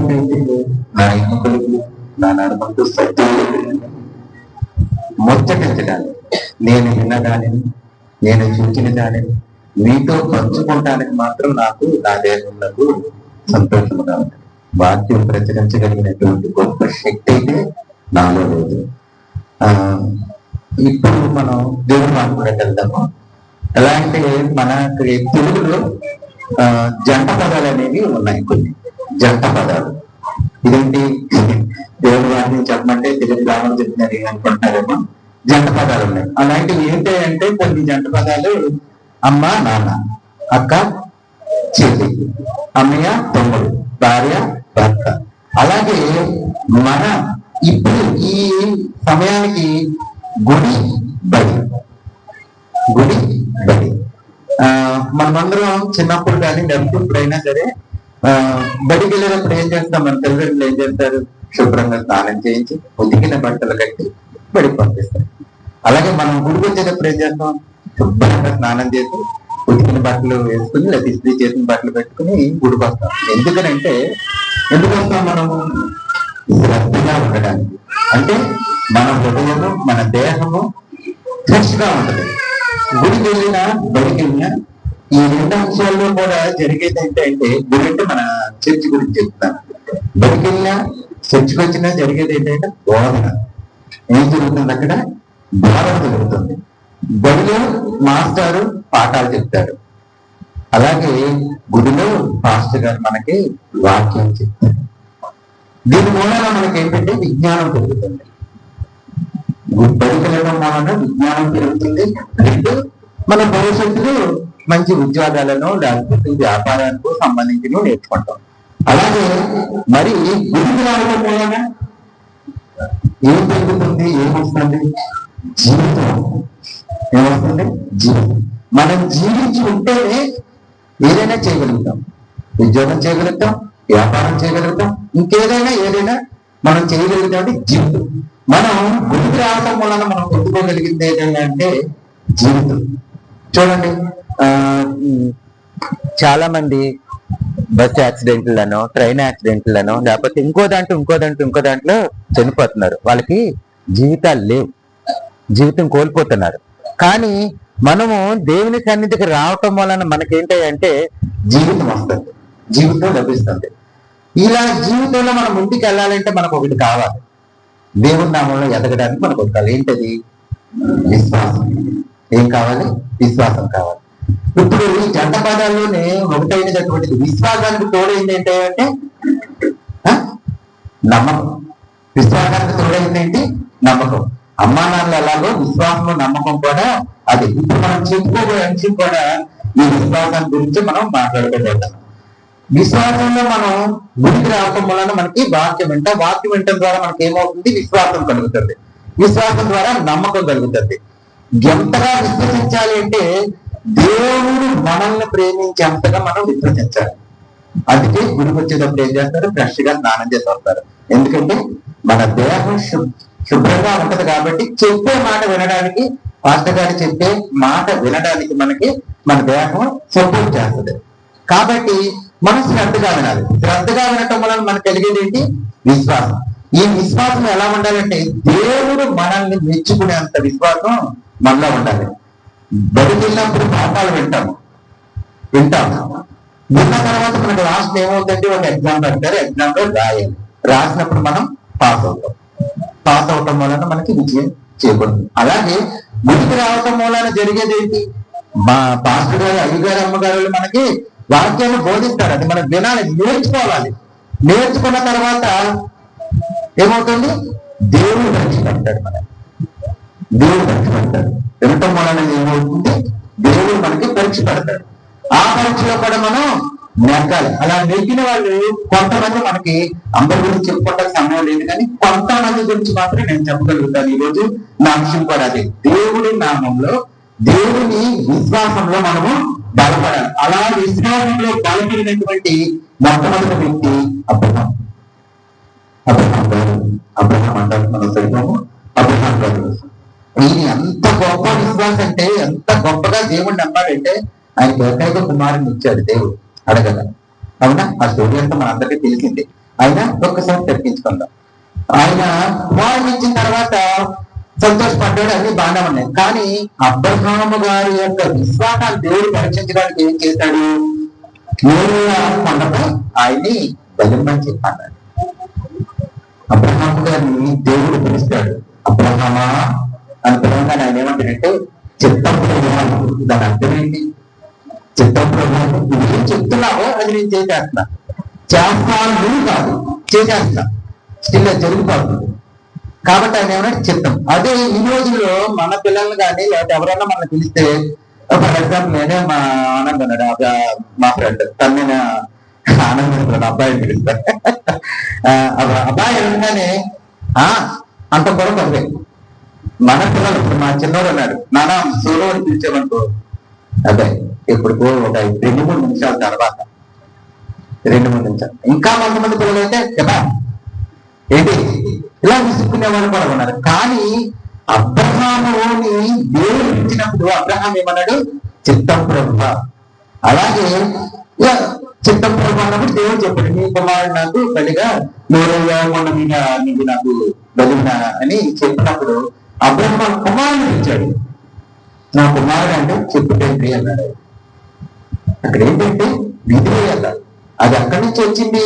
ఎలాంటైతే నా ఎన్నికలకు నా నడమంటూ సత్యం ముచ్చటించడానికి, నేను విన్న దానిని, నేను చూసిన దానిని మీతో పంచుకోవటానికి మాత్రం నాకు నా దేహంలో సంతోషముగా ఉంది. వాక్యం ప్రచురించగలిగినటువంటి గొప్ప శక్తి అయితే నాలో లేదు. ఇప్పుడు మనం దేవుని మాట్లాడేకి వెళ్దాము. ఎలా అంటే మన తెలుగులో జంట పదాలు అనేవి ఉన్నాయి. కొన్ని జంట పదాలు. ఇదేంటి దేవుని వాటిని చెప్పమంటే తెలుగు గ్రామం చెప్తున్నారు అనుకుంటున్నారేమో. జంట పదాలు ఉన్నాయి. అలాంటివి ఏంటి అంటే కొన్ని జంట పదాలు అమ్మ నాన్న, అక్క చెల్లి, అమ్మయ్య తమ్ముడు, భార్య భర్త. అలాగే మన ఇప్పుడు ఈ సమయానికి గుడి బడి, గుడి బడి. మనమందరం చిన్నప్పుడు కానీ లేకపోతే ఇప్పుడైనా సరే బడికి వెళ్ళినప్పుడు ఏం చేస్తాం? మన తల్లిదండ్రులు ఏం చేస్తారు? శుభ్రంగా స్నానం చేయించి ఉతికిన బట్టలు కట్టి బడికి పంపిస్తారు. అలాగే మనం గుడికి వచ్చేటప్పుడు ఏం చేస్తాం? శుభ్రంగా స్నానం చేసి ఉతికిన బట్టలు వేసుకుని లేదా ఇస్త్రీ చేసిన బట్టలు పెట్టుకుని గుడికి వస్తాం. ఎందుకు వస్తాం? మనము శ్రద్ధగా ఉండడానికి. అంటే మన హృదయము, మన దేహము ఫ్రెష్ గా ఉంటుంది. గుడికి వెళ్ళినా బడికి వెళ్ళినా ఈ రెండు అంశాల్లో కూడా జరిగేది ఏంటంటే, గుడి అంటే మన చర్చి గురించి చెప్తాను. బడికి వెళ్ళినా చర్చికి వచ్చినా జరిగేది ఏంటంటే బోధన. ఏం జరుగుతుంది అక్కడ? బోధన జరుగుతుంది. బడిలో మాస్టారు పాఠాలు చెప్తారు. అలాగే గుడిలో పాస్టర్ గారు మనకి వాక్యం చెప్తారు. దీని మూలన మనకి ఏంటంటే విజ్ఞానం పెరుగుతుంది. బడికి వెళ్ళడం మూలన విజ్ఞానం పెరుగుతుంది. రెండు, మన భవిష్యత్తులో మంచి ఉద్యోగాలను లేకపోతే వ్యాపారానికి సంబంధించి నేర్చుకుంటాం. అలాగే మరి గుడికి రావడం మూలన ఏం పెరుగుతుంది? ఏమొస్తుంది? జీవితం. ఏమొస్తుంది? జీవితం. మనం జీవించి ఉంటేనే ఏదైనా చేయగలుగుతాం. ఉద్యోగం చేయగలుగుతాం, వ్యాపారం చేయగలుగుతాం, ఏదైనా మనం చేయగలుగుతాం. జీవితం. మనం గుడికి రావడం వలన మనం పొందుకోగలిగింది ఏదైనా అంటే జీవితం. చూడండి, చాలా మంది బస్ యాక్సిడెంట్లను, ట్రైన్ యాక్సిడెంట్లను, లేకపోతే ఇంకో దాంట్లో చనిపోతున్నారు. వాళ్ళకి జీవితాలు లేవు, జీవితం కోల్పోతున్నారు. కానీ మనము దేవుని సన్నిధికి రావటం వలన మనకేంటంటే జీవితం వస్తుంది, జీవితం లభిస్తుంది. ఇలా జీవితంలో మనం ముందుకు వెళ్ళాలంటే మనకు ఒకటి కావాలి. దేవుని నామంలో ఎదగడానికి మనకు ఒకటి కావాలి. ఏంటది? విశ్వాసం. ఏం కావాలి? విశ్వాసం కావాలి. ఇప్పుడు ఈ జంట పదాల్లోనే ఒకటైనటువంటిది విశ్వాసానికి తోడైంది ఏంటంటే నమ్మకం. విశ్వాసానికి తోడైంది ఏంటి? నమ్మకం. అమ్మా నాన్నలు ఎలాగో విశ్వాసము నమ్మకం కూడా అది. ఇప్పుడు మనం చెప్పుకోబోయే అంశం కూడా ఈ విశ్వాసాన్ని గురించి మనం మాట్లాడుకోబోతాం. విశ్వాసంలో మనం గుడికి రావటం వలన మనకి వాక్యం వింటం ద్వారా మనకి ఏమవుతుంది? విశ్వాసం కలుగుతుంది. విశ్వాసం ద్వారా నమ్మకం కలుగుతుంది. ఎంతగా విశ్వసించాలి అంటే దేవుడు మనల్ని ప్రేమించేంతగా మనం విశ్వసించాలి. అందుకే గుడికి వచ్చేటప్పుడు ఏం చేస్తారు? ఫ్రెష్ గా స్నానం చేసి వస్తారు. ఎందుకంటే మన దేహం శుభ్రంగా ఉంటది కాబట్టి చెప్పే మాట వినడానికి, పాస్టర్ గారు చెప్పే మాట వినడానికి మనకి మన దేహం సపోర్ట్ చేస్తుంది. కాబట్టి మనం శ్రద్ధగా వినాలి. శ్రద్ధగా వినటం వలన మనకు కలిగేది ఏంటి? విశ్వాసం. ఈ విశ్వాసం ఎలా ఉండాలంటే దేవుడు మనల్ని మెచ్చుకునేంత విశ్వాసం మనలో ఉండాలి. బడికి వెళ్ళినప్పుడు పాఠాలు వింటాము. విన్న తర్వాత మనకు లాస్ట్ ఏమవుతుందంటే ఒక ఎగ్జామ్ పెడతారు. ఎగ్జామ్ లో రాయాలి. రాసినప్పుడు మనం పాస్ అవుతాం. పాస్ అవటం వలన మనకి విజయం చేయబడుతుంది. అలాగే గుడికి రావటం వలన జరిగేది ఏంటి? మా పాస్టర్ గారు, అయ్యగారు, అమ్మగారు మనకి వాక్యాన్ని బోధిస్తారు. అది మనం వినాలి, నేర్చుకోవాలి. నేర్చుకున్న తర్వాత ఏమవుతుంది? దేవుడు పరీక్ష పెడతాడు. దేవుడు పరీక్ష పెడతాడు. వినటం వలన ఏమవుతుంది? దేవుడు మనకి పరీక్ష పెడతాడు. ఆ పరీక్షలో కూడా మనం నెగ్గాలి. అలా నెగ్గిన వాళ్ళు కొంతమంది, మనకి అందరి గురించి చెప్పుకుంటే సమయం లేదు కానీ కొంతమంది గురించి మాత్రం నేను చెప్పగలుగుతాను. ఈరోజు నా అంశం కూడా అదే. దేవుడి నామంలో, దేవుని విశ్వాసంలో మనము బలపడాలి. అలా విశ్వాసంలో బలపడినటువంటి మొట్టమొదటి వ్యక్తి అబ్రహాం అంటారు. మనం చదివాము అబ్రహాం గారు. ఈయన ఎంత గొప్ప విశ్వాసం అంటే, ఎంత గొప్పగా దేవుడిని నమ్మాడంటే ఆయనకి ఏకైక కుమారుని ఇచ్చాడు దేవుడు అడగల. అవునా? ఆ స్టోరీ అంతా మనందరికీ తెలిసింది. ఆయన ఒక్కసారి తెప్పించుకుందాం. ఆయన కుమారుని ఇచ్చిన తర్వాత సంతోషపడ్డాడు, అన్ని బాగానే ఉన్నాయి. కానీ అబ్రహాము గారి యొక్క విశ్వాసాన్ని దేవుడు పరీక్షించడానికి ఏం చేశాడు? మోరియా కొండపై ఆయన్ని బలిమ్మని చెప్పాడు. అబ్రహాము గారిని దేవుడు పిలుస్తాడు. అబ్రహామా అని పిలవగానే ఆయన ఏమంటాడంటే చిత్తం ప్రభావం. దాని అర్థం ఏంటి? చిత్తం ప్రభావం, నువ్వేం చెప్తున్నావో అది నేను చేసేస్తున్నా. చేస్తాను కాదు, చేసేస్తా. స్టిల్ జరిగిపోతుంది. కాబట్టి ఆయన ఏమన్నా చిత్తం. అదే ఈ రోజుల్లో మన పిల్లల్ని కానీ లేకపోతే ఎవరైనా మనల్ని పిలిస్తే, ఫర్ ఎగ్జాంపుల్ నేనే మా ఆనంద్ అన్నాడు, మా ఫ్రెండ్ తన ఆనందం అబ్బాయిని పిలుస్తాను. అబ్బాయి అనగానే అంత కూడా పర్వే. మన పిల్లలు ఇప్పుడు మా చిన్నోడు అన్నాడు, నానా సోలో అని పిలిచామనుకో, అబ్బాయి ఇప్పుడు ఒక 2-3 నిమిషాల తర్వాత 2-3 నిమిషాలు. ఇంకా కొంతమంది పిల్లలు అయితే కదా ఏంటి ఇలా విసుక్కునే వాళ్ళు కూడా ఉన్నారు. కానీ అబ్రహాముని దేవుడు ఇచ్చినప్పుడు అబ్రహాం ఏమన్నాడు? చిత్తం ప్రభు. అలాగే చిత్తం ప్రభు అన్నప్పుడు దేవుడు చెప్పాడు, నీ కుమారుడు నాకు బలిగా మొన్న మీద నీకు నాకు బలిగా అని చెప్పినప్పుడు అబ్రహాం కుమారుడు ఇచ్చాడు. నా కుమారుడు అంటే చెప్పుటేంటి అన్నాడు. అక్కడ ఏంటంటే విధేయత. అది అక్కడి నుంచి వచ్చింది.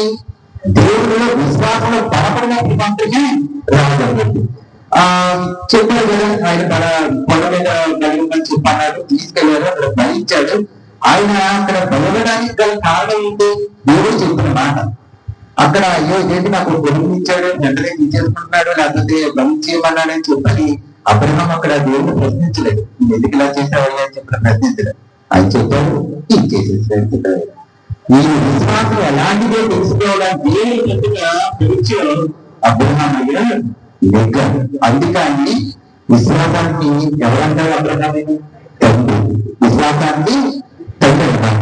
దేవుడిలో విశ్వాసంలో బలపడినప్పుడు మాత్రమే రావడం. చెప్పాడు కదా, ఆయన తన కొండ మీద బలిమని చెప్పన్నాడు, తీసుకెళ్లాడు, అక్కడ బలించాడు. ఆయన అక్కడ బలవడానికి గల కారణం ఏంటి? దేవుడు చెప్పిన మాట. అక్కడ అయ్యో ఇదేంటి నాకు బలించాడు, వెంటనే తీసేసుకుంటున్నాడు, లేకపోతే బలి చేయమన్నాడని చెప్పని అబ్రహాం అక్కడ దేవుడిని ప్రశ్నించలేదు. ఎందుకు ఇలా చేసావయ్యా అని చెప్పిన ప్రశ్నించలేదు. ఆయన చెప్పాడు, ఇది చేసేసాడు. ఈ విశ్వాసం ఎలాంటిదో తెలుసుకోవడానికి దేవుడు చెప్పిన పరిచయం అబ్రహాం అయ్యా లెక్క. అందుకని విశ్వాసానికి ఎవరంటారు? అబ్రహాం తండ్రి. విశ్వాసానికి తండ్రి అన్నమాట.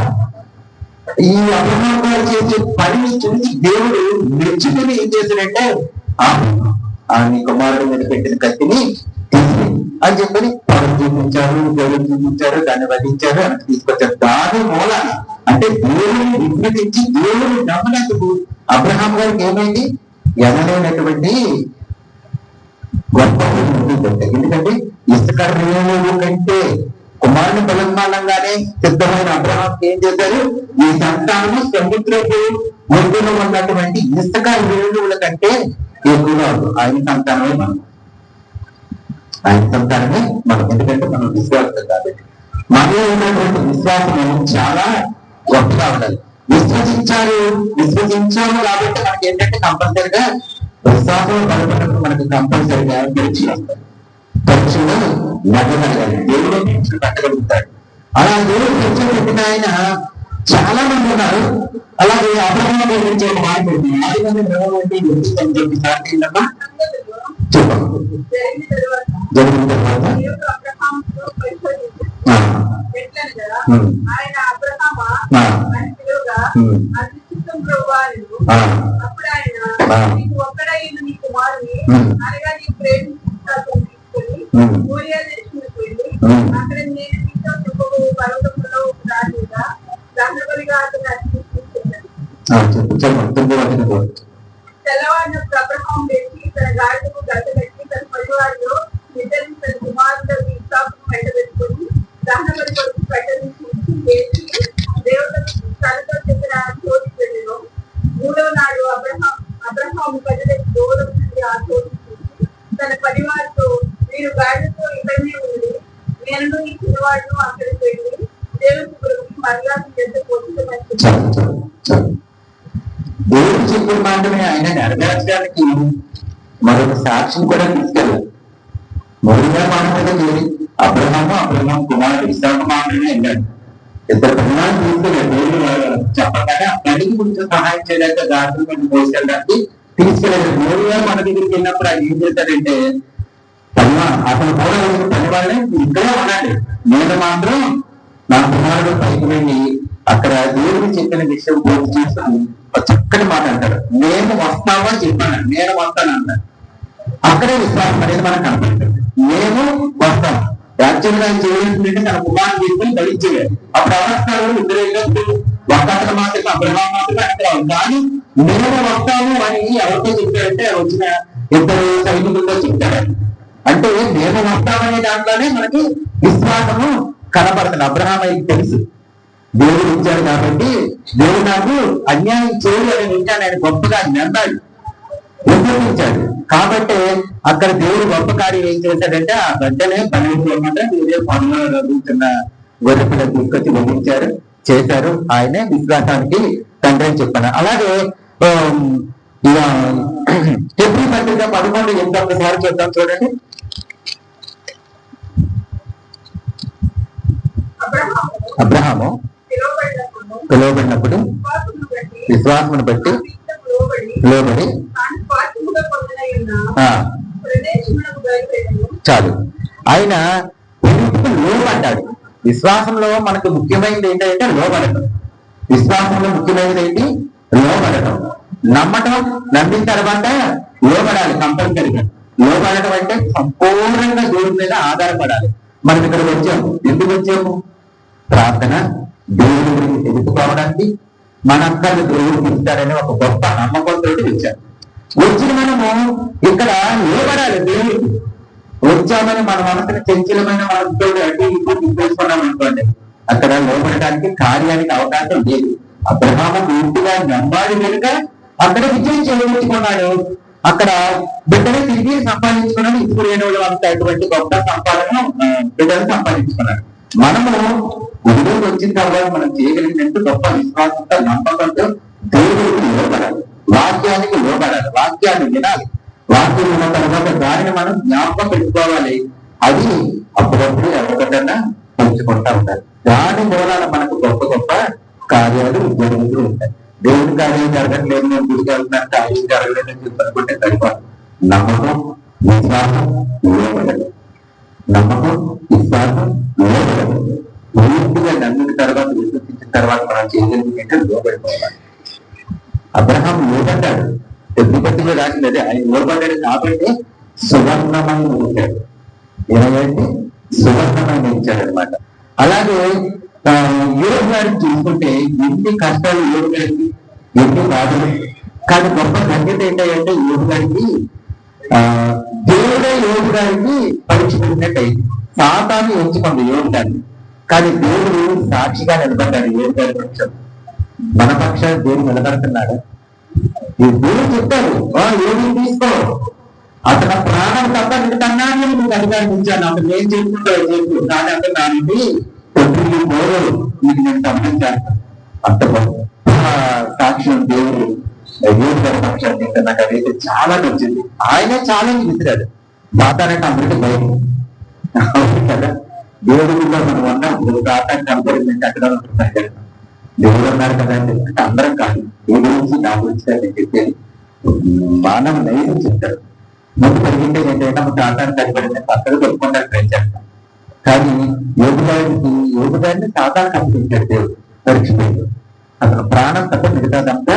ఈ అబ్రహాం గారు చేసే పనిని చూసి దేవుడు మెచ్చుకుని ఏం చేశాడంటే నీ కుమారుడు మీద పెట్టిన కత్తిని తీసి అని చెప్పని పవన్ చూపించారు, దేవుడు చూపించారు, దాన్ని వధించారు, అని తీసుకొచ్చారు. దాని మూల అంటే దేవుడిని విస్మరించి దేవుడిని నమ్మనందుకు అబ్రహాం గారికి ఏమైంది? ఎనలేనటువంటి గొప్ప ఉంటుందంటే. ఎందుకంటే ఇసుక రేణువు కంటే కుమారుని బలమానంగానే సిద్ధమైన అబ్రహాంకి ఏం చేశారు? ఈ సంతానము సముద్రపు ఒడ్డున ఉన్నటువంటి ఇసుక రేణువుల కంటే ఎక్కువగా ఆయన సంతానమే మనం. ఆయన సంతానమే మనం. ఎందుకంటే మనం విశ్వాసం కాబట్టి మనలో ఉన్నటువంటి విశ్వాసము చాలా గొప్పగా ఉండాలి. విశ్వసించాము కాబట్టి మనకి ఏంటంటే కంపల్సరిగా విశ్వాసంలో బలపడినప్పుడు మనకు కంపల్సరిగా పరీక్షలు వస్తాయి. పరీక్షలు నడగలగాలి. దేవుడు పరీక్షలు పెట్టగలుగుతాడు. అలా దేవుడు పరీక్షలు పెట్టిన ఆయన చాలా మంది ఉన్నారు. అలాగే అబ్రహాం గురించి ఒక మాట ఉంది. 6 సార్లు చెప్పండి. జరిగిన తర్వాత తెల్లవారినప్పుడు అబ్రహాం లేచి తన గాడిదకు గంట పెట్టి తన పరివారంలో ఇద్దరిని తన కుమారుడు ఇస్సాకును వెంటబెట్టుకుని దహనబలి కొరకు పెట్ట నుంచి దేవుడు తనతో చెప్పిన చోటుకి వెళ్ళాను. 3వ నాడు అబ్రహాము ప్రజలకు దూరం నుండి ఆ చోటు చూసి తన పరివారంతో మీరు గాడిదతో ఇక్కడనే ఉంది, నేను ఈ చిన్నవాడును అక్కడికి వెళ్ళి దేవుడికి కొరకు మర్యాద చేస్తే పోతుందని దేవుడు చెప్పిన మాటనే ఆయన నెరవేర్చడానికి మరొక సాక్ష్యం కూడా తీసుకెళ్ళాలి. మొదటిగా మాట మీద లేదు. అబ్రహాం కుమారుడు ఇస్సాకు మాటనే వెళ్ళాడు. 2 ప్రమాణాలు తీసుకెళ్ళాడు. దేవుడు చెప్పగానే అక్కడికి కొంచెం సహాయం చేయలేక గాడిని కొంచెం మోసుకెళ్ళడానికి తీసుకెళ్ళాడు. దేవుడుగా మన దగ్గరికి వెళ్ళినప్పుడు ఆయన ఏం చేశాడంటే అతను కూడా పని వాళ్ళే ఇక్కడే ఉన్నాడు, నేను మాత్రం నా కుమారుడు పైకి వెళ్ళి అక్కడ దేవుడు చెప్పిన విషయం పూర్తి చేస్తాను. చక్కటి మాట అంటాడు, నేను వస్తావా అని చెప్పాను, నేను వస్తాను అంటాడు. అక్కడే విశ్వాసం అనేది మనకు కనపడుతుంది. నేను వస్తాను. యాక్చువల్గా ఆయన చేయాల్సిందంటే తన కుమారుని తీసుకుని బలించేయాలి. అప్పుడు అవస్థలు 2 ఒక మాత్రమే అబ్రహాం మాత్రమే అక్కడ. కానీ నేను వస్తాను అని ఎవరితో చెప్పారంటే వచ్చిన ఇద్దరు సైనికులతో చెప్పారు. అంటే నేను వస్తామనే దాంట్లోనే మనకి విశ్వాసము కనబడుతుంది. అబ్రహాం అయితే తెలుసు దేవుడు ఇచ్చాడు కాబట్టి దేవుడు నాకు అన్యాయం చేయడు అనే విషయాన్ని ఆయన గొప్పగా నమ్మాడు, ఉపయోగించాడు. కాబట్టి అక్కడ దేవుడు గొప్ప కార్యం ఏం చేశాడంటే ఆ గడ్డనే 12 అన్నమాట వేరే పనులు చిన్న గొర్రెపిల్ల తీసుకొచ్చి వదిలించారు, చేశారు. ఆయనే విశ్వాసానికి తండ్రి అని చెప్పాను. అలాగే హెబ్రీ పత్రిక 11:8 ఒకసారి చెప్తాం చూడండి. అబ్రహాము పిలువబడినప్పుడు విశ్వాసమును బట్టి లోబడి చాలు ఆయన లోబడ్డాడు. విశ్వాసంలో మనకు ముఖ్యమైనది ఏంటంటే లోబడటం. విశ్వాసంలో ముఖ్యమైనది ఏంటి? లోబడటం. నమ్మటం, నమ్మిన తర్వాత లోబడాలి కంపల్సరిగా. లోబడటం అంటే సంపూర్ణంగా దేవుడి మీద ఆధారపడాలి. మనం ఇక్కడికి వచ్చాము, ఎందుకు వచ్చాము? ప్రార్థన, దేవుడి గురించి తెలుసుకోవడానికి, మనందరినీ దేవుడు పిలుస్తారని ఒక గొప్ప నమ్మకంతో వచ్చాము. వచ్చిన మనము ఇక్కడ లోబడాలి దేవుడికి. వచ్చామని మన మనసుని చంచలమైన మనసుతో అటు ఇటు తీసుకున్నాం అనుకోండి, అక్కడ లోబడడానికి కార్యానికి అవకాశం లేదు. అబ్రహాము పూర్తిగా నమ్మాలి కనుక అక్కడ విజయం చేయించుకున్నాడు. అక్కడ బిడ్డని తిరిగి సంపాదించుకున్నాడు. ఇప్పుడు ఏనోడు అంత అటువంటి గొప్ప సంపాదన బిడ్డను సంపాదించుకున్నాడు. మనము గుడిలోకి వచ్చిన తర్వాత మనం చేయగలిగినట్టు గొప్ప విశ్వాసంతో నమ్మకంతో దేవుడికి లోబడాలి, వాక్యానికి లోబడాలి, వాక్యాన్ని వినాలి. వాక్యం ఉన్న తర్వాత దానిని మనం జ్ఞాపకం పెట్టుకోవాలి. అది అప్పుడప్పుడు ఎవరికన్నా పంచుకుంటా ఉండాలి. దాని మూలాన మనకు గొప్ప గొప్ప కార్యాలు జరుగుతూ ఉంటాయి. దేవుని కార్యాలు జరగట్లేదు, నేను గుడికి వెళ్తున్నాను, కార్యం జరగలేదని చెప్పి అనుకుంటే సరిపోదు. నమ్మకం, విశ్వాసం, లోబడాలి. నమ్మకం, విశ్వాసం, లోబడాలి. పూర్తిగా నమ్మిన తర్వాత, విశ్వసించిన తర్వాత మనం చేయగలిగితే లోబడిపోవాలి. అబ్రహాం లోబడ్డాడు. తిరుపతిలో రాసినది ఆయన లోబడ్డాడు కాబట్టి సువర్ణమని ఉంచాడు. ఏమంటే సువర్ణమని ఇచ్చాడు అనమాట. అలాగే యోగు గారిని చూసుకుంటే ఎన్ని కష్టాలు యోగు గారికి, ఎన్ని బాధలు. కానీ గొప్ప సంగతి ఏంటంటే యోగు గారికి దేవుడే యోగు గారికి పరీక్ష పెట్టినట్టయింది. సాతాను ఎంచుకుంది యోగు గారిని, కానీ దేవుడు సాక్షిగా నిలబడ్డాడు. యోగు గారి పక్షం, మన పక్షాలు దేవుడు నిలబడుతున్నాడు. ఈ దేవుడు చెప్తాడు, ఏమి తీసుకో, అతను ప్రాణం తప్ప నీకన్నాను నీకు అధికారం ఇచ్చాను, అతను ఏం చేసుకుంటావు చెప్పు, కానీ అతను నా నుండి పొద్దున్న పోరు నీకు నేను పంపించాను. అంత సాక్ష్యం దేవుడు యోగు గారి సాక్ష్యాన్ని నాకు అదైతే చాలా నచ్చింది. ఆయన చాలా విసిరాడు. సాతానంటే అందరికీ భయం కదా. దేవుడు కూడా మనం అన్నాం, సాతాన్ని కనపడిందంటే అక్కడ ఉంటున్నాయి. దేవుడు అన్నారు కదా అంటే అందరం కాదు, ఏ గురించి నా గురించి అని చెప్పేది మానవ నైజం చెప్తాడు. ముందు పరిగింటే ఏంటంటే సాతాన్ని కనపడిందంటే అక్కడ కొట్టుకుంటారు ట్రై చేస్తాం. కానీ యోగుదారిని సాతాన్ని కనిపించాడు దేవుడు పరీక్షపోయింది. అతను ప్రాణం తప్ప మిగతాదంతా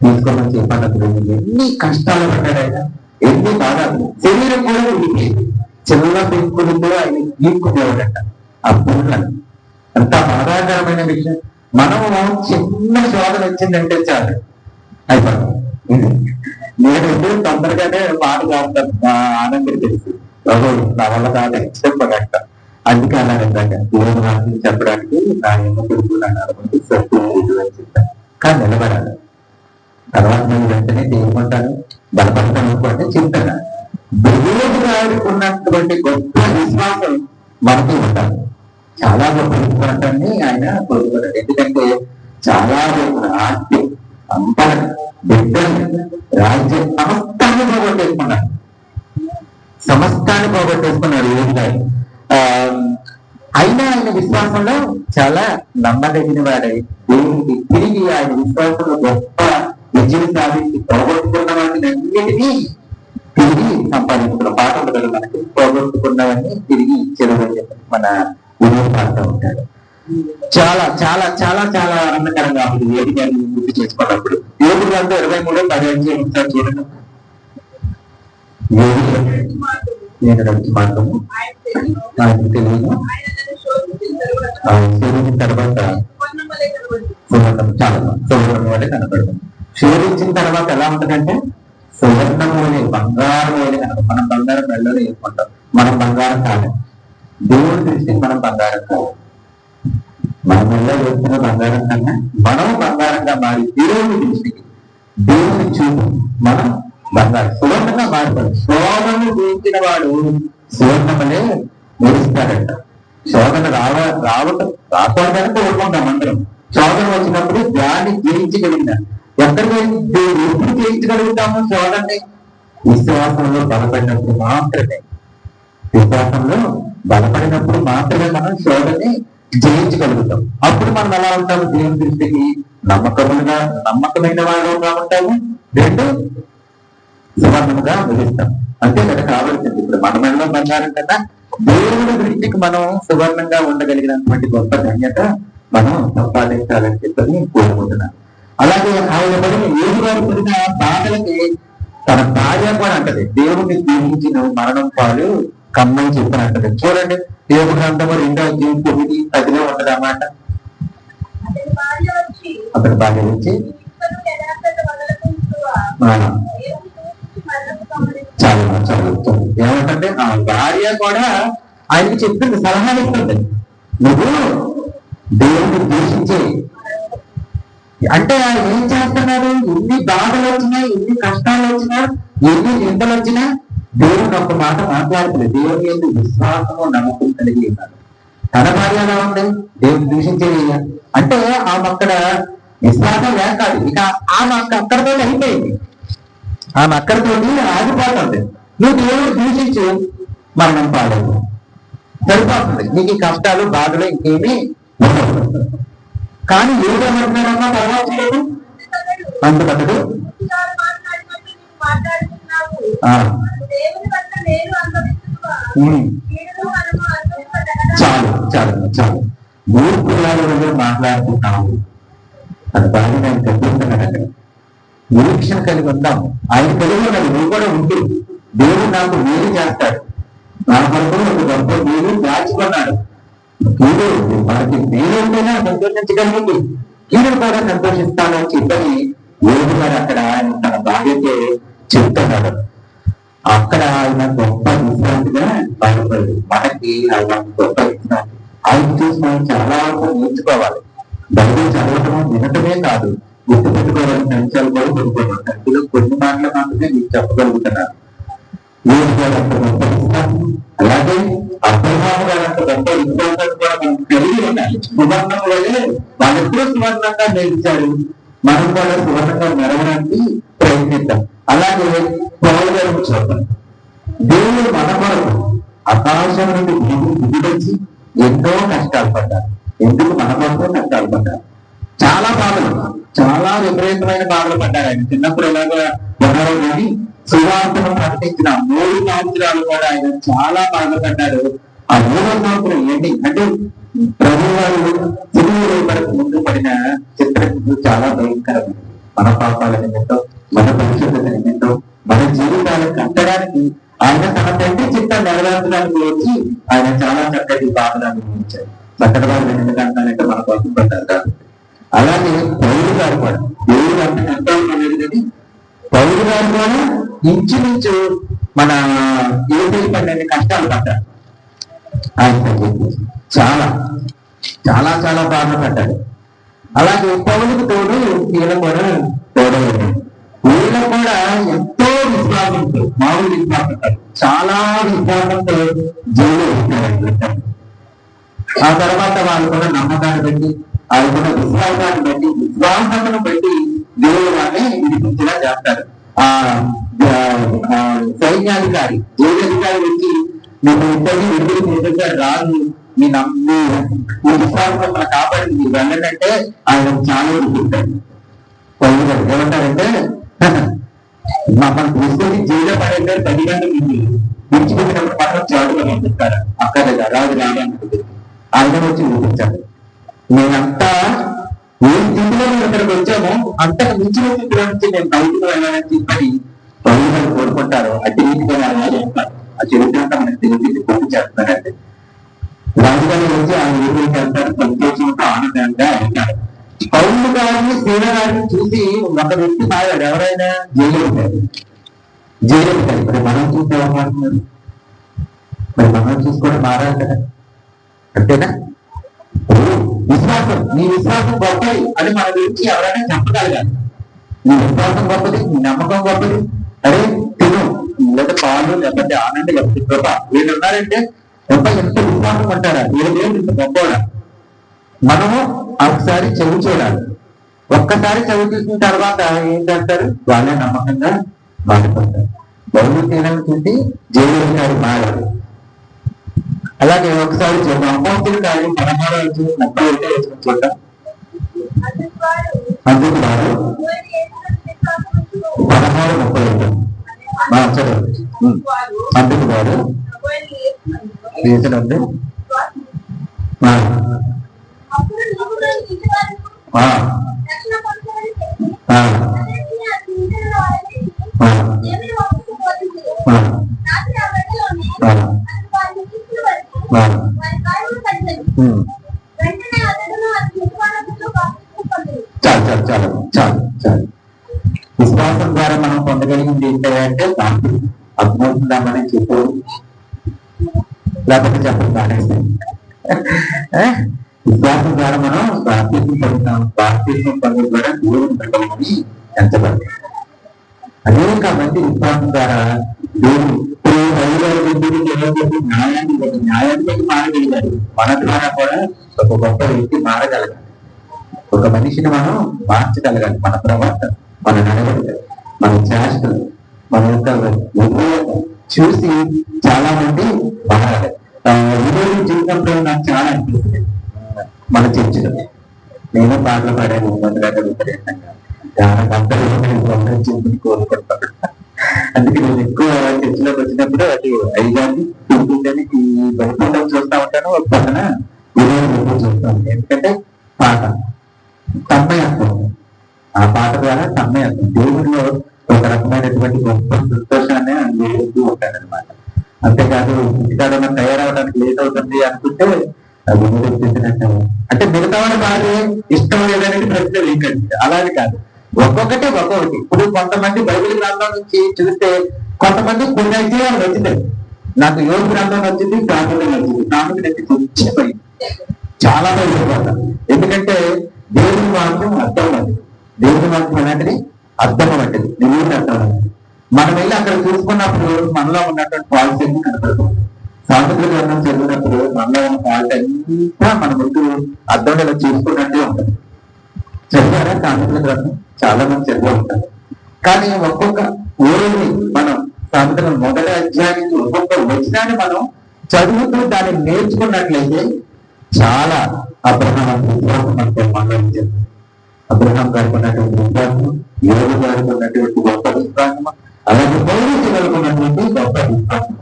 తీసుకోమని చెప్పాడు. ఎన్ని కష్టాలు పడ్డాడు ఆయన, ఎన్ని బాధలు. శరీరం కూడా ఉడిపోయింది. చిన్న పెంకులు కూడా ఆయన గీక్కునేవాడట. ఆ పూర్ణను అంత బాధాకరమైన విషయం. మనము చిన్న శోధన వచ్చిందంటే చాలు అయిపోయింది. నేనైతే తొందరగానే పాట కాస్తాను, ఆనందం తెలుసు నా వల్ల కాదు చెప్పగట. అందుకే అలా నిజంగా దేవుడు నాకు చెప్పడానికి నా ఏమో తిరుగుతున్నాను అనుకుంటే సత్యం అని చెప్పాను. కానీ నిలబడాలి. తర్వాత నేను వెంటనే తీసుకుంటాను, బలపడతాను అనుకుంటే చెప్తాను. దేవుడు గారికి ఉన్నటువంటి గొప్ప విశ్వాసం మనకి ఉంటాను. చాలా గొప్ప విశ్వాసాన్ని ఆయన కోరుకున్నాడు. ఎందుకంటే చాలా గొప్ప ఆస్తి, సంపద, బిడ్డలు, రాజ్యం సమస్తాన్ని పోగొట్టేసుకున్నాడు. సమస్తాన్ని పోగొట్టేసుకున్నాడు యోగు గారు. అయినా ఆయన విశ్వాసంలో చాలా నమ్మదగిన వాడై దేవునికి తిరిగి ఆయన విశ్వాసంలో గొప్ప విజయం సాధించి పోగొట్టుకున్న వాటిని అన్నిటినీ తిరిగి సంపాదించుకున్న పాట ఉండదు. మనకి పోగొట్టుకున్నవన్నీ తిరిగి ఇచ్చేదని చెప్పి మన వినోద్ పాడుతూ ఉంటాడు. చాలా చాలా చాలా చాలా ఆనందకరంగా ఉంటుంది యోగి గారిని గుర్తు చేసుకున్నప్పుడు. యోగి గారితో 23:15 చూడండి. నేను నడిచి మార్గము ఆయనకు తెలియదు, శోధించిన తర్వాత సువర్ణం చాలా సువర్ణం వల్లే కనపడుతుంది. శోధించిన తర్వాత ఎలా ఉంటుందంటే సువర్ణము అనే బంగారం అనే కనుక మనం బంగారం మెళ్ళలో వేసుకుంటాం. మనం బంగారం కాదు, దేవుడి దృష్టికి మనం బంగారం కాదు. మన మెళ్ళలో వేస్తున్న బంగారం కన్నా మనం బంగారంగా మారి దేవుడి దృష్టికి దేవుని చూపు మనం బంగారం సువర్ణంగా మారిపోయి శోధనను జయించిన వాడు సువర్ణమనే మెరుస్తాడంట. శోధన రావటం రాకూడదని కోరుకుంటాం అందరం. శోధన వచ్చినప్పుడు దాన్ని జయించగలిగిన ఎప్పుడు జయించగలుగుతాము శోధనని? విశ్వాసంలో బలపడినప్పుడు మాత్రమే. విశ్వాసంలో బలపడినప్పుడు మాత్రమే మనం శోధనని జయించగలుగుతాం. అప్పుడు మనం ఎలా ఉంటాము? దేవుని దృష్టికి నమ్మకమైన వాడుగా ఉంటాము. రెండు, సువర్ణముగా వెలుస్తాం. అంతే కదా కావాల్సింది. ఇప్పుడు మన మెడలో బంగారం కన్నా దేవుడి దృష్టికి మనం సువర్ణంగా ఉండగలిగినటువంటి గొప్ప ధన్యత మనం సంపాదించాలని చెప్పని కోరుకుంటున్నాం. అలాగే ఆయన పడిన ఏడు వారు పడిన బాధలకి తన భార్య కూడా అంటది, దేవుడిని దీవించి నువ్వు మరణం పాలు కమ్మని చెప్పని అంటది. చూడండి, దేవుడు గ్రంథము 2:9-10 ఉంటది అన్నమాట. అతని భార్య వచ్చి చాలా ఏమంటే ఆ భార్య కూడా ఆయనకి చెప్తుంది, సలహాలు ఇస్తుంది. నువ్వు దేవుడిని దూషించే అంటే ఆయన ఏం చేస్తున్నారు? ఎన్ని బాధలు వచ్చినా, ఎన్ని కష్టాలు వచ్చినా, ఎన్ని నిందలు వచ్చినా దేవుడిని ఒక్క మాట మాట్లాడుతుంది. దేవుని ఎందుకు విశ్వాసము నమ్మకం కలిగి ఉన్నారు. తన భార్య ఎలా ఉంది? దేవుని దూషించేది అంటే ఆమె అక్కడ విశ్వాసం లేక ఇక ఆమె అక్కడితో అయిపోయింది. ఆమె అక్కడితో ఆగిపోతుంది. నువ్వు దేవుడు దూషించు, మరణం పాలేదు, సరిపోతుంది. నీకు ఈ కష్టాలు బాధలు ఇంకేమీ ఉండవు. కానీ ఏదేమంటున్నారమ్మా తర్వాత అందుకతడు చాలు చాలు చాలు మూర్ఖులాగా మాట్లాడుకుంటాము. అది బాగా నేను కట్టుకుంటున్నాను. అక్కడ నిరీక్షణ కలిగి ఉందాము. ఆయన కలిగి ఉన్నది నువ్వు కూడా ఉంటూ దేవుడు నాకు మేలు చేస్తాడు, నా కొరకు ఒక గొప్ప మేలు దాచుకున్నాడు. కీడు మనకి మేలు ఉంటేనే సంతోషించగలిగింది, కీడు కూడా సంతోషిస్తానని చెప్పని ఏడు గారు అక్కడ ఆయన తన భార్యతో చెప్తున్నాడు. అక్కడ ఆయన గొప్ప విశ్రాంతిగా బాధపడదు. మనకి ఆయన గొప్ప విశ్రాంతి. ఆయన చూసి మనం చాలా వరకు నేర్చుకోవాలి. బైబిల్ చదవటం వినటమే కాదు, గుర్తుపెట్టుకోవాల్సిన అంశాలు కూడా కొనుక్కోవాలి. అందులో కొన్ని మాటలు మాత్రమే మీకు చెప్పగలుగుతున్నారు. ఏడు గారు అంత గొప్ప విశ్రాంతి, అలాగే అబ్రహాము గారు అంత గొప్ప విశ్వాసాలు కూడా మనం కలిగి ఉండాలి. సువర్ణం వల్లే వాళ్ళు ఎప్పుడూ సువర్ణంగా నేర్చారు, మనం కూడా సువర్ణంగా మెరవడానికి ప్రయత్నిద్దాం. అలాగే పౌలు గారు చెప్పండి, దేవుడు మన కొరకు ఆకాశం నుండి భూమి దిగివచ్చి ఎన్నో కష్టాలు పడ్డారు. ఎందుకు? మన కోసం కష్టాలు పడ్డారు. చాలా బాధలు, చాలా విపరీతమైన బాధలు పడ్డారు. ఆయన చిన్నప్పుడు ఎలాగా ఉన్నారో కానీ సువార్తను ప్రకటించిన 3 సంవత్సరాలు కూడా ఆయన చాలా బాధపడ్డారు. ఆ 3వ సంవత్సరం ఏంటి అంటే ప్రభు వారు సిలువ వరకు ముందు పడిన చిత్రం చాలా భయంకరమైనది. మన పాపాల నిమిత్తం, మన పరిశుద్ధత నిమిత్తం, మన జీవితాలను కట్టడానికి ఆయన తన తండ్రి చిత్తం నెరవేర్చడానికి వచ్చి ఆయన చాలా చక్కటి బాధలు అనుభవించారు. చక్కటి బాధలు ఎందుకంటానంటే మన కోసం పడ్డారు కాబట్టి. అలాగే పౌలు గారు కూడా దేవుడు అంత కష్టాలు అనేది కానీ పౌలు గారు కూడా ఇంచుమించు మన ఏపీ పడిన కష్టాలు పడ్డారు. ఆయన చాలా చాలా చాలా బాధలు పడ్డాడు. అలాగే పౌలుకు తోడు వీళ్ళ కూడా తోడయ్యారు. వీళ్ళ కూడా ఎంతో విశ్వాసంతో, మామూలు విశ్వాసంతో, చాలా విశ్వాసంతో జైలు వేస్తాడు. ఆ తర్వాత వాళ్ళు కూడా నమ్మకాన్ని బట్టి, వాళ్ళు కూడా విశ్వాసాన్ని బట్టి, విశ్వాసమును బట్టి దేవుడు వాళ్ళని విడిపించేలా చేస్తారు. ఆ సైన్యాధికారి, జైలు అధికారి వచ్చి మీకు ఇద్దరిని విడుదల చేసేసాడు, రాదు మీ విశ్వాసం కాపాడి మీరు వెళ్ళంటే ఆయన చాలా విడిపిస్తాడు. ఏమంటారంటే మమ్మల్ని తీసుకొని జైల్లో పడేసారు 10 గంటల ముందు విడిచిపెట్టినప్పుడు పక్కన చాటుగా పంపిస్తారు. అక్కడ రాదు రావడానికి ఆయన వచ్చి విడిపించాడు. మేమంతా ఏ స్థితిలో మేము ఇక్కడికి వచ్చామో అంతకు మించిన స్థితిలో నుంచి మేము బయటకు వెళ్ళాలని చెప్పని పౌరులు కోరుకుంటారు. అతి రీతిగా చెప్తారు. ఆ చరిత్ర మనకు తెలిసి పూర్తి చేస్తున్నారంటే రాజుగారి వచ్చి ఆయన ఊరికి వెళ్తారు, సంతోషంతో ఆనందంగా వెళ్తారు. పౌరులు గారిని సేన గారిని చూసి ఒక వ్యక్తి మారాడు. ఎవరైనా జైలు ఉంటారు. మరి మనం చూసి ఎవరు మారుతున్నారు? మరి మనం చూసుకొని మారాలి కదా, అంతేనా? విశ్వాసం, నీ విశ్వాసం గొప్పది అని మన గురించి ఎవరైనా చెప్పగలగాలి. నీ విశ్వాసం గొప్పది, నీ నమ్మకం గొప్పది. అరే తిను, లేదా పాలు, లేకపోతే ఆనందం, లేకపోతే కృప, వీళ్ళు ఉన్నారంటే ఎంత విశ్వాసం అంటారా? వీళ్ళు ఇంత గొప్పవాడా? మనము ఒకసారి చెవి చూడాలి. ఒక్కసారి చెవి చూసిన తర్వాత ఏం చేస్తారు? వాళ్ళే నమ్మకంగా మారిపోతారు. బౌద్ధ తీరాన్ని చూసి జైలు గారు మారారు. అలాగే ఒకసారి అపోస్తుల కార్యం 16:31 చూద్దాం. అందుకు వారు 16:32 అందుకు వారు చేసినందు చాలు. విశ్వాసం ద్వారా మనం పొందగలిగింది ఏంటంటే అర్థమవుతుందామని చెప్పు, లేకపోతే చెప్పండి. విశ్వాసం ద్వారా మనం బాప్తిస్మం పొందుతాం. బాప్తిస్మం పొందడం ద్వారా దేవుని పెట్టమని ఎంచబడి అనేక మంది విశ్వాసం ద్వారా దేవుడు న్యాయాన్ని మారగలిగారు. మన ద్వారా కూడా ఒక గొప్ప వ్యక్తి మారగలగాలి. ఒక మనిషిని మనం మార్చగలగాలి. మన ప్రవర్తన, మన నడవడిక, మన చేష్టలు, మన యొక్క చూసి చాలా మంది మారాలి. ఈరోజు జీవితంలో నాకు చాలా అనిపిస్తుంది. మన చర్చలో నేను పాటలు పాడాను, మొదలగా విపరీతంగా కోరుకుంటాను. అందుకే నేను ఎక్కువ చర్చలోకి వచ్చినప్పుడు అది ఐదాన్ని పింపుల్ని ఈ బయట చూస్తూ ఉంటాను. ఒక పక్కన విలువ చూస్తూ ఉంటాను. ఎందుకంటే పాట తన్మయత్వం, ఆ పాట ద్వారా తన్మయత్వం, దేవుడిలో ఒక రకమైనటువంటి గొప్ప సంతోషాన్ని అనుభవిస్తూ ఉంటాడనమాట. అంతేకాదు ఇంటికాడ తయారవడానికి లేట్ అవుతుంది అనుకుంటే అది చెప్పినట్టు అంటే మిగతా వాళ్ళ బాధ ఇష్టం లేదనేది ప్రశ్న లేకండి. అలాగే కాదు, ఒక్కొక్కటి. ఇప్పుడు కొంతమంది బైబిల్ గ్రంథం నుంచి చూస్తే కొంతమంది కొన్ని అధ్యాయాలు నచ్చుతాయి. నాకు యోగ గ్రంథం నచ్చింది, ప్రాముఖ్యం నచ్చింది. ప్రాముఖ్యం నచ్చి చాలా బయటపడతాను. ఎందుకంటే దేవుని వాక్యం అర్థం అది. దేవుని వాక్యం అలాంటిది అర్థం వంటిది, నిలువుని అర్థం వంటిది. మనం వెళ్ళి అక్కడ చూసుకున్నప్పుడు మనలో ఉన్నటువంటి ఫాల్స్ ఏమి కనపడుతుంది. సామెతల గ్రంథం చదివినప్పుడు మనలో ఉన్న ఫాల్ట్ అంతా మన ముందు అర్థంలో చూసుకున్నట్టే ఉంటుంది. చదివారా సామెతల గ్రంథం? చాలా మంది చదివే ఉంటారు. కానీ ఒక్కొక్క ఊరిని మనం సామెతల మొదటి అధ్యాయానికి ఒక్కొక్క వచనాన్ని మనం చదువుతూ దాన్ని నేర్చుకున్నట్లయితే చాలా అబ్రహాం విశ్వాసం మనకు మనలో చెప్తుంది. అబ్రహాం గారికి ఉన్నటువంటి విశ్వాసం, యోగు గారికి ఉన్నటువంటి గొప్ప విశ్వాసం, అలాగే పౌరుషి గారికి ఉన్నటువంటి గొప్ప విశ్వాసం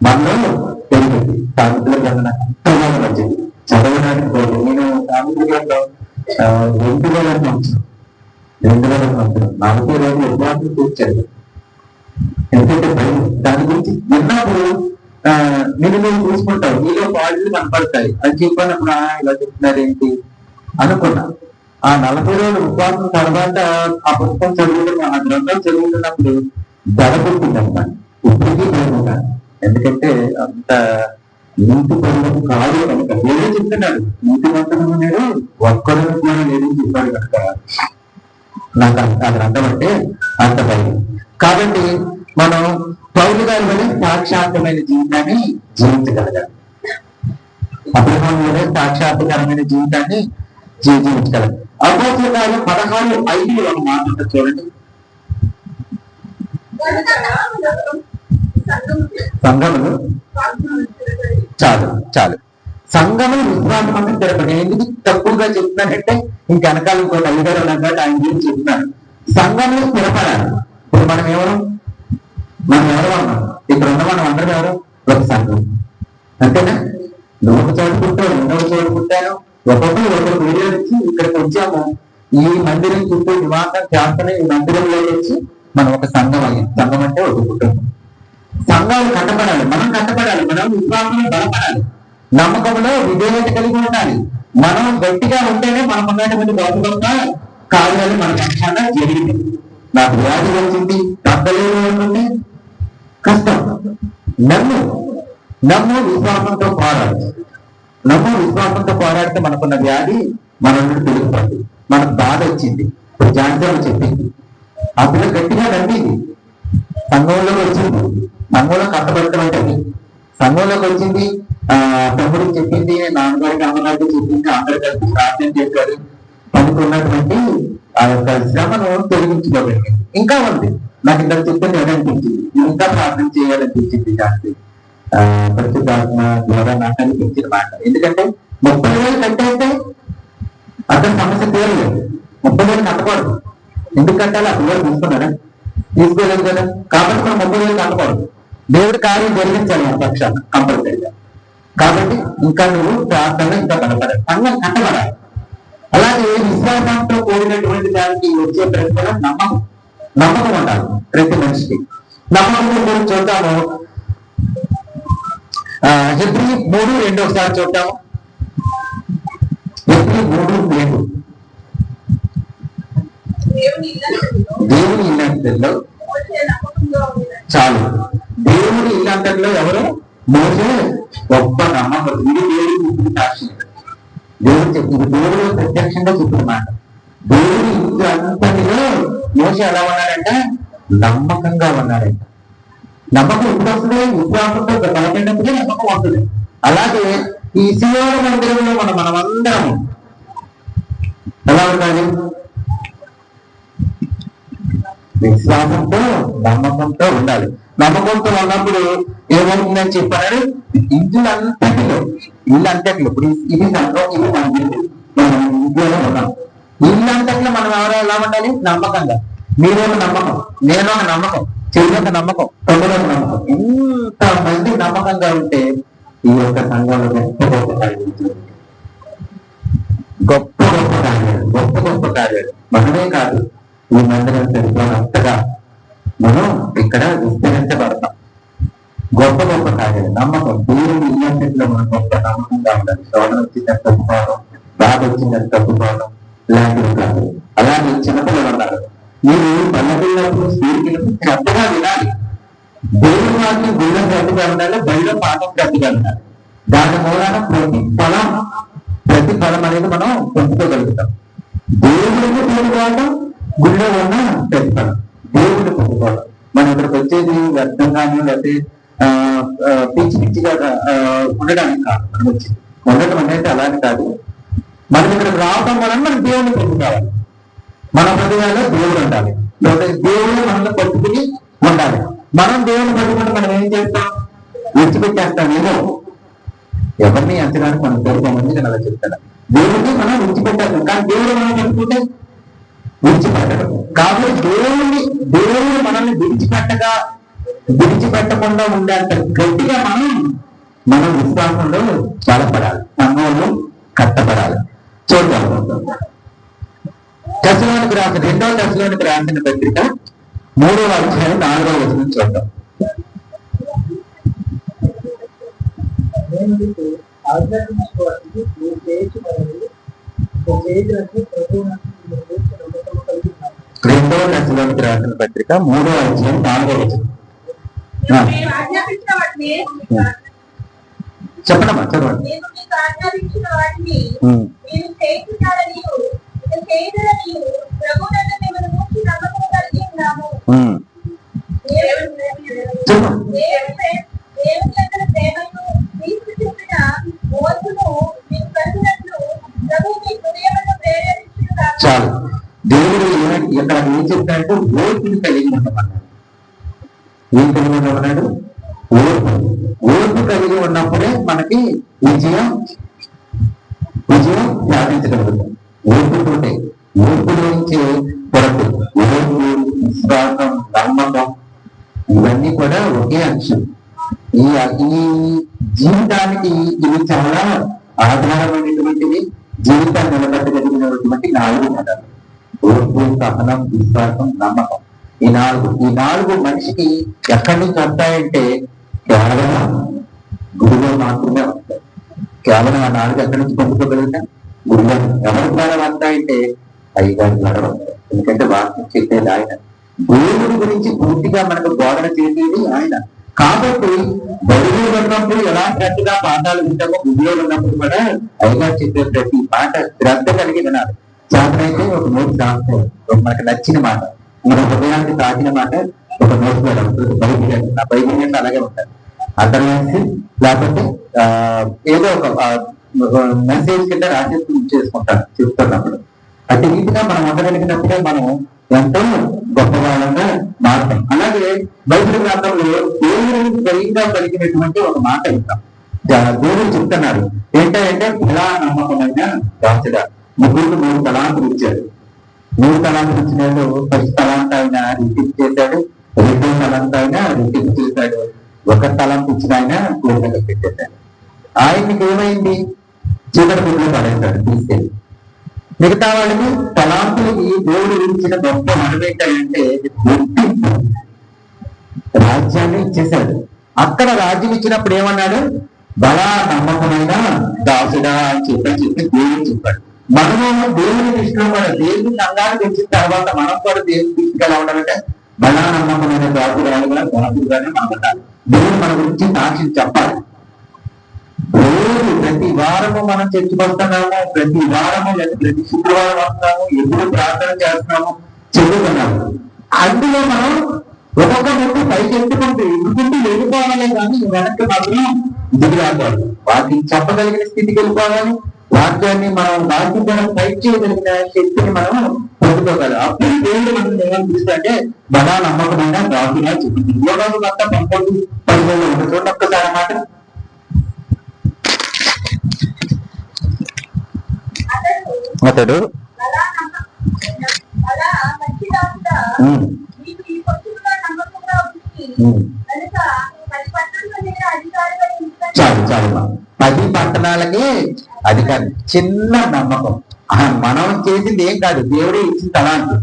మనలో తెలియదు. సామెతల గ్రంథం ఎంతగా మంచిది, చదవడానికి పోదు. నేను సామెతల గ్రంథం 2000 సంవత్సరం 40 రోజులు విశ్వాసం కూర్చోండి. ఎందుకంటే దాని గురించి విన్నప్పుడు నువ్వు చూసుకుంటావు, నీలో పాటలు కనపడతాయి అని చెప్పినప్పుడు ఇలా చెప్తున్నారు ఏంటి అనుకున్నా. ఆ 40 రోజులు విశ్వాసం తర్వాత ఆ పుస్తకం చదువుతున్నా, ఆ గ్రంథం చదువుతున్నప్పుడు ధర పుట్టిందన్నమాట. ఇప్పటికీ భయపడ్డాను. ఎందుకంటే అంత నీతి పరులకు కాదు కనుక. ఏదో చెప్తున్నాడు, నీతి మంత్రులు నేను ఒక్కరు కూడా లేదని చెప్పాడు కనుక నాకు ఆ గ్రంథం అంటే అంత భయం. కాబట్టి మనం పౌలు గారి వల్ల సాక్షాత్మైన జీవితాన్ని జీవించగలగాలి. అబ్రహాం వల్ల సాక్షాత్కరమైన జీవితాన్ని జీవించగలగాలి. అపోస్తుల కార్యం 16:5 ఒక మాట ఉంటుంది చూడండి. సంఘములు చాలు సంఘములు విశ్వాసంగా తిరపడి. ఎందుకు తక్కువగా చెప్తున్నానంటే ఇంక వెనకాల ఇంకో తల్లిగారు ఉన్నట్టు ఆయన గురించి చెప్తున్నాను. సంఘములు స్థిరపడాలి. ఇప్పుడు మనం ఎవరు ఉన్నాం? ఇక్కడ ఉన్న మనం అందరం ఎవరు? ఒక సంఘం, అంతేనా? నువ్వు ఒక చోటు పుట్టావు, రెండవ చోటు పుట్టాను, ఒక్కొక్కరు వీడియో నుంచి ఇక్కడికి వచ్చాము. ఈ మందిరం చుట్టూ నివాసం చేస్తూనే ఈ మందిరంలో వచ్చి మనం ఒక సంఘం అయ్యాం. సంఘం అంటే ఒక కుటుంబం. సంఘాలు కట్టబడాలి, మనం కట్టబడాలి, మనం విశ్వాసంలో బలపడాలి, నమ్మకంలో విధేయత కలిగి ఉండాలి, మనం గట్టిగా ఉంటేనే మనకు ఉన్నటువంటి గొప్ప గొప్ప కార్యాలు మన పక్షాన జరిగింది. నాకు వ్యాధి వచ్చింది, తగ్గలేదు అనుకుంటే కష్టం. నమ్ము నమ్ము విశ్వాసంతో పోరాడు. నమ్ము విశ్వాసంతో పోరాడితే మనకున్న వ్యాధి మన నుండి తొలగిపోతుంది. మనకు బాధ వచ్చింది, జాగ్రత్తలు చెప్పింది, ఆ పిల్ల గట్టిగా నమ్మింది, సంఘంలోకి వచ్చింది, సంఘంలో కట్టబడటం అంటే సంఘంలోకి వచ్చింది, తమ్ముడికి చెప్పింది, నాన్నగారికి అమ్మగారికి చెప్పింది, అందరి కలిసి ప్రార్థన చేశారు, అనుకున్నటువంటి ఆ యొక్క శ్రమను తొలగించుకోగలిగింది. ఇంకా ఉంది, నాకు ఇంత చెప్పింది ఏమనిపించింది, ఇంకా ప్రార్థన చేయాలనిపించింది. దానికి పరిశుద్ధాత్మ ద్వారా నాకు అనిపించిన మాట. ఎందుకంటే 30,000 కట్టేస్తే అతని సమస్య తీరలేదు. 30,000 కట్టకూడదు. ఎందుకు కట్టాలి? ఆ పిల్లలు తీసుకున్నారా? తీసుకోలేదు కదా. కాబట్టి మనం 30,000 కట్టకూడదు. దేవుడి కార్యం జరిగించాలి మన పక్షాన కంపల్సరీగా. కాబట్టి ఇంకా నువ్వు ప్రార్థనలో ఇంకా బలపడాలి, సంఘం కట్టబడాలి. అలాగే విశ్వాసంతో కూడినటువంటి దానికి వచ్చే ప్రతిఫలం నమ్మకం ఉండాలి ప్రతి మనిషికి. నమ్మకం గురించి చూద్దాము. హెబ్రీ 3:2 ఒకసారి చూద్దాము. హెబ్రీ 3:2. దేవుని ఇల్లంతలో చాలు. దేవుడి ఇల్లంతలో ఎవరు? మోసే గొప్ప నమ్మకం. ఇది దేవుడి సాక్షి. దేవుడు చెప్పింది, దేవుడు ప్రత్యక్షంగా చెప్పిన మాట. దేవుడి ఇల్లు అంతటిలో మోసే ఎలా ఉన్నాడంటే నమ్మకంగా ఉన్నాడంట. నమ్మకం ఎప్పుడు వస్తుంది? విశ్వాసంతో బలపడినప్పుడే నమ్మకం వస్తుంది. అలాగే ఈ శివాల మందిరంలో మనమందరం ఎలా ఉండాలి? విశ్వాసంతో నమ్మకంతో ఉండాలి. నమ్మకంతో ఉన్నప్పుడు ఏమవుతుందని చెప్పారు? ఇల్లు అంతటిలో ఇప్పుడు ఇది సంఘం, ఇది మన ఇంట్లోనే ఉన్నాం. ఇల్లు అంతట్లో మనం ఎవరో ఎలా ఉండాలి? నమ్మకంగా. మీరొక నమ్మకం, నేను ఒక నమ్మకం, చెయ్యొక నమ్మకం, తొమ్మిది ఒక నమ్మకం. ఇంతమంది నమ్మకంగా ఉంటే ఈ యొక్క సంఘంలో గొప్ప గొప్ప కార్యాలు మనమే కాదు, ఈ మందిరం సరిపోనంతగా మనం ఇక్కడ విస్తరించబడతాం. గొప్ప గొప్ప కార్యాలు నమ్మకం. దేవుని ఇల్లంతట్లో మనం గొప్ప నమ్మకంగా ఉండాలి. శోధన వచ్చిందని తప్పుకోవడం, బాధ వచ్చిందని తప్పుకోవడం ఇలాంటివి కాదు. అలాగే చిన్నపిల్లలు ఉన్నారు, మీరు పల్లెటూళ్ళప్పుడు స్త్రీకి శ్రద్ధగా వినాలి. దేవుడి వాటిని గుళ్ళ శ్రద్ధగా ఉండాలి, బయట పాఠం శ్రద్ధగా ఉండాలి. దాని మూలాన ప్రతిఫలం అనేది మనం పొందుకోగలుగుతాం. దేవుడిని పొందుకోవడం, గుళ్ళో ఉన్న ప్రతిఫలం దేవుడిని పొందుకోవడం. మనం ఇక్కడికి వచ్చేది వ్యర్థంగాను లేకపోతే పిచ్చి పిచ్చిగా ఉండడానికి కాదు. మనం వచ్చి ఉండటం అనేది అలానే కాదు. మనం ఇక్కడికి రావడం వలన మనం దేవుడిని పొందుకోవాలి. మన హృదయాల్లో దేవుడు ఉండాలి, దేవుడు మనల్ని పట్టుకుని ఉండాలి. మనం దేవుడిని పట్టుకుంటే మనం ఏం చేస్తాం? విడిచిపెట్టేస్తాం. ఏదో ఎవరిని అంచడానికి మనం కోరుకోమని నేను అలా చెప్తాను. దేవుడిని మనం విడిచిపెట్టేస్తాం, కానీ దేవుడు మనం పట్టుకుంటే విడిచిపెట్టడం. కాబట్టి దేవుడు మనల్ని విడిచిపెట్టకుండా ఉండేంత గట్టిగా మనం విశ్వాసంలో బలపడాలి, సంఘంలో కట్టబడాలి. చూద్దాం. తెస్సలోనికి రాసిన 2వ తెస్సలోనికి రాసిన పత్రిక 3వ అధ్యాయం 4వ వచనం చూద్దాం. రెండవ తెస్సలోనికి రాసిన పత్రిక 3వ అధ్యాయం 4వ వచనం. చెప్పండమ్మా, చదవండి. చాలు. దేవుడు ఇక్కడ ఏం చెప్తాడంటే ఓర్పుని కలిగి ఉండమన్నాడు. ఏం కలిగి ఉండమన్నాడు? ఓర్పు కలిగి ఉన్నప్పుడే మనకి విజయం సాధించగలుగుతాం. ఓర్పుతోటే, ఓర్పు నుంచి కొరకు ఓర్పు, విశ్వాసం, నమ్మకం ఇవన్నీ కూడా ఒకే అంశం. ఈ జీవితానికి ఇవి చాలా ఆధారమైనటువంటివి. జీవితాన్ని నిలబెట్టగలిగినటువంటి 4 పదాలు: ఓర్పు, సహనం, విశ్వాసం, నమ్మకం. ఈ నాలుగు మనిషికి ఎక్కడి నుంచి వస్తాయంటే కేవలం గుడిలో మాత్రమే వస్తాయి. కేవలం ఆ 4 ఎక్కడి నుంచి పొందుకోగలుగుతాం? గురువు ఎవరి ద్వారా వస్తాయంటే అయ్యగారి ద్వారా వస్తాయి. ఎందుకంటే వాక్యం చెప్పేది ఆయన, దేవుడి గురించి పూర్తిగా మనకు బోధన చేసేది ఆయన. కాబట్టి బడిలో ఉన్నప్పుడు ఎలా శ్రద్ధగా పాఠాలు వింటామో గుడిలో ఉన్నప్పుడు కూడా అయ్యగారు చెప్పే ప్రతి మాట శ్రద్ధ కలిగి వినాలి. చేతనైతే ఒక నోటు రాస్తాయి, మనకు నచ్చిన మాట, మన హృదయానికి తాకిన మాట ఒక నోటు వేయడం. బైబిల్ అలాగే ఉంటారు. అర్థమైంది. లేకపోతే ఏదో ఒక మెసేజ్ కింద రాసేసి చేసుకుంటారు చెప్తున్నప్పుడు. అటు రీతిగా మనం ఉండగలిగినప్పుడే మనం ఎంతో గొప్పవాళ్ళంగా మారుతాం. అలాగే బైబిల్ గ్రంథంలో దేవుడి స్వయంగా కలిగినటువంటి ఒక మాట ఇస్తాం. దేవుడు చెప్తున్నారు ఏంటంటే ఎలా నమ్మకమైన దాసుడా, ముగ్గురు 3 తలాంతులు ఇచ్చాడు. 3 తలాంతులు ఇచ్చినాడు. ఫస్ట్ తలాంత ఆయన రెట్టింపు చేశాడు, 2వ తలాంత ఆయన రెట్టింపు చేశాడు, 1 తలాంత ఇచ్చిన ఆయన పూర్ణంగా పెట్టేశాడు. ఆయనకి ఏమైంది? చీకటి గుడ్లో పడేశాడు తీసుకెళ్ళి. మిగతా వాళ్ళకి తలాంతులకి దేవుడు ఇచ్చిన గొప్ప మనం ఏంటంటే రాజ్యాన్ని ఇచ్చేశాడు. అక్కడ రాజ్యం ఇచ్చినప్పుడు ఏమన్నాడు? బలా నమ్మకమైన దాసుడా అని చెప్పి దేవుడు చెప్పాడు. మనము దేవుని దృష్టిలో కూడా దేవుని సంఘాన్ని తెచ్చిన తర్వాత మనం కూడా దేవుని దృష్టికి ఎలా ఉండాలంటే బలా నమ్మకమైన దాసుడుగా దాసుడుగానే మాట్లాడాలి. దేవుడు మన గురించి సాక్షి చెప్పాలి. రోజు ప్రతి వారము మనం చర్చకొస్తున్నాము, ప్రతి వారము లేదా ప్రతి శుక్రవారం వస్తున్నాము, ఎప్పుడు ప్రార్థన చేస్తున్నాము, చెబుతున్నాము. అందులో మనం ఒక్కొక్క ముందు పైకి ఎత్తుకుంటూ వెళ్ళిపోవాలే కానీ వెనక్కి మాత్రం దిగి రాకూడదు. వాటిని చెప్పగలిగిన స్థితికి వెళ్ళిపోవాలి. వాక్యాన్ని మనం వాక్యం ఫైట్ చేయగలిగిన శక్తిని మనం పొందుకోగలం. అప్పుడు దేవుడు మనం ఏమనిపిస్తుంటే బలా నమ్మకమైన రాజుగా చెప్తుంది. యోగాలు అంతా 11-15 ఉంటుంది. చూడండి ఒక్కసారి మాట. అతడు చాలు చాలు 10 పట్టణాలకి అధికారి. చిన్న నమ్మకం. మనం చేసింది ఏం కాదు, దేవుడు ఇచ్చిన తలాంతి.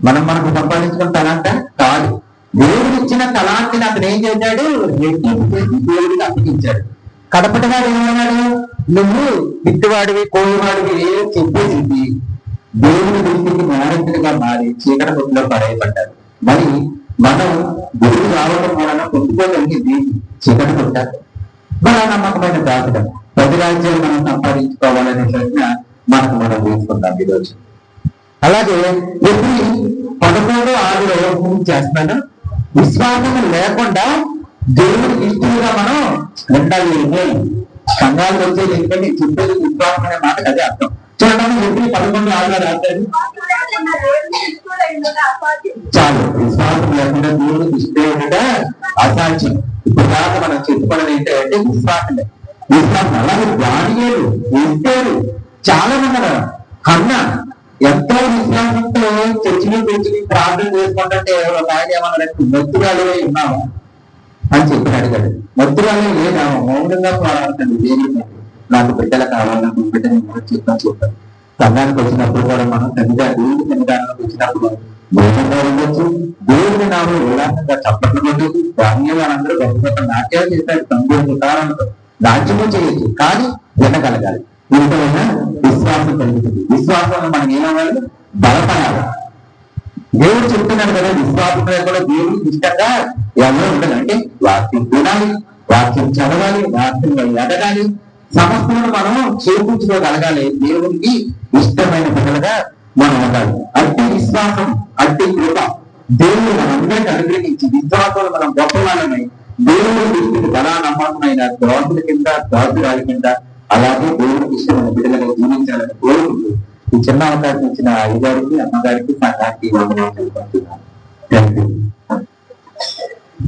మనకు సంపాదించుకున్న తలాంత కాదు, దేవుడు ఇచ్చిన తలాంతిని అతను ఏం చేశాడు? రెట్టింపు చేసి దేవుడికి అప్పగించాడు. కడపటిగా ఏమన్నాడు? నువ్వు విత్తువాడివి, కోయివాడివి చెప్పేసి దేవుని దృష్టికి మారింటిగా మారి చీకటి గుడ్లో పడేయబడ్డారు. మరి మనం గురువు రావడం వలన పొందుకోగలిగింది చీకటి గుడ్డ. మన నమ్మకమైన దాచడం 10 రాజ్యాలు మనం సంపాదించుకోవాలనే ప్రశ్న మనం తీసుకుందాం ఈరోజు. అలాగే ఎప్పుడు 11:6 చేస్తున్నాను. విశ్వాసం లేకుండా దేవుడికి ఇష్టంగా మనం ఉండాలి. సంఘాలు వచ్చేది ఎందుకంటే చెప్పేది విశ్వాసం అనే మాటకు అదే అర్థం. చూడండి, ఎప్పుడు 11:6 రాశారు. చాలు, విశ్వాసం లేకుండా దేవుడికి ఇష్టం అసాధ్యం. ఇప్పుడు దాకా మనం చెప్పుకోవడం ఏంటంటే విశ్వాసమే. విశ్వాసం అలాగే దానియేలు, ఎస్తేరు, చాలా మంది కన్న ఎంతో విశ్వాసంతో చర్చిలో కూర్చుని ప్రార్థన చేసుకుంటే ఒక ఆయన ఏమన్నారంటే మత్తురాలు ఉన్నాము అని చెప్పి అడిగాడు. మత్తురాలు లేదా మౌనంగా పోరాడుతుంది. దేవుడి నాకు బిడ్డలు కావాలి, నాకు బిడ్డని చెప్పాను. సంఘానికి వచ్చినప్పుడు కూడా మనం దేవుడి సన్నిధానానికి వచ్చినప్పుడు మౌనంగా ఉండొచ్చు. దేవుడి నామం ఉల్లాసంగా చప్పట్లు కొట్టచ్చు. ధాన్యం వాళ్ళందరూ గొప్ప గొప్ప నాట్యాలు చేశాడు. సంతోష కారణంతో నాట్యము చేయొచ్చు, కానీ వినగలగాలి. ఇంతైనా విశ్వాసం కలుగుతుంది. విశ్వాసంలో మనం ఏమవ్వాలి? బలపడాలి. దేవుడు చెప్తున్నాడు కదా, విశ్వాసం కూడా దేవుడికి ఇష్టంగా ఎవరో ఉండదు. అంటే వాక్యం వినాలి, వాక్యం చదవాలి, వాక్యంలో ఎదగాలి, సమస్యలను మనం చేకూర్చుకోగలగాలి. దేవుడికి ఇష్టమైన బిడ్డలుగా మనం ఉండాలి. అట్టి విశ్వాసం, అట్టి కృప దేవుడు మనందరికీ అనుగ్రహించి విశ్వాసంలో మనం గొప్పవాళ్ళమై దేవుడి దృష్టికి బలా నమ్మకమైన దోషుల కింద, దాసురాల కింద, అలాగే దేవుడికి ఇష్టమైన బిడ్డలుగా జీవించాలని కోరుకుంటూ ఈ చిన్న అవకాశం ఇచ్చిన అయ్యగారికి, అమ్మగారికి, సంఘానికి వందనాలు తెలుపుకుంటున్నాను. థాంక్యూ.